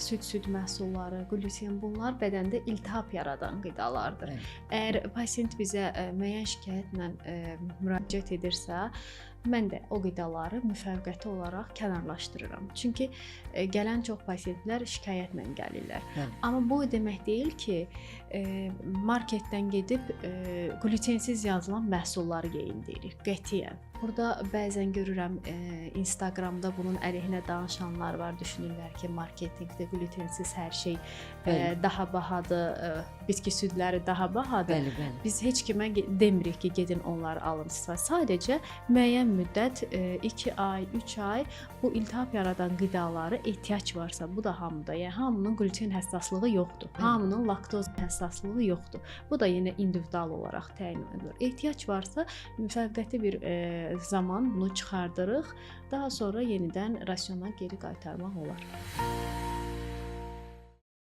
süd məhsulları, gluten bunlar bədəndə iltihab yaradan qidalardır. Bəli. Əgər pasiyent bizə müəyyən şikayətlə müraciət edirsə, mən də o qidaları müvəqqəti olaraq kənarlaşdırıram. Çünki gələn çox pasiyentlər şikayətlə gəlirlər. Bəli. Amma bu o demək deyil ki, marketdən gedib glutensiz yazılan məhsulları yeyin deyirik. Qətiyyən. Burada bəzən görürəm Instagramda bunun əleyhinə danışanlar var, düşünürlər ki, marketinqdə glutensiz hər şey daha bahadır, bitki südləri daha bahadır. Bəli, bəli. Biz heç kimə demirik ki, gedin onları alın. Sadəcə müəyyən müddət 2 ay, 3 ay bu iltihab yaradan qidaları ehtiyac varsa, bu da hamıda, yəni hamının gluten həssaslığı yoxdur. Hamının laktoz həssaslığı yoxdur. Bu da yenə individual olaraq təyin edilir. Ehtiyac varsa müvəqqəti bir zaman bunu çıxardırıq. Daha sonra yenidən rasiona geri qaytarmaq olar.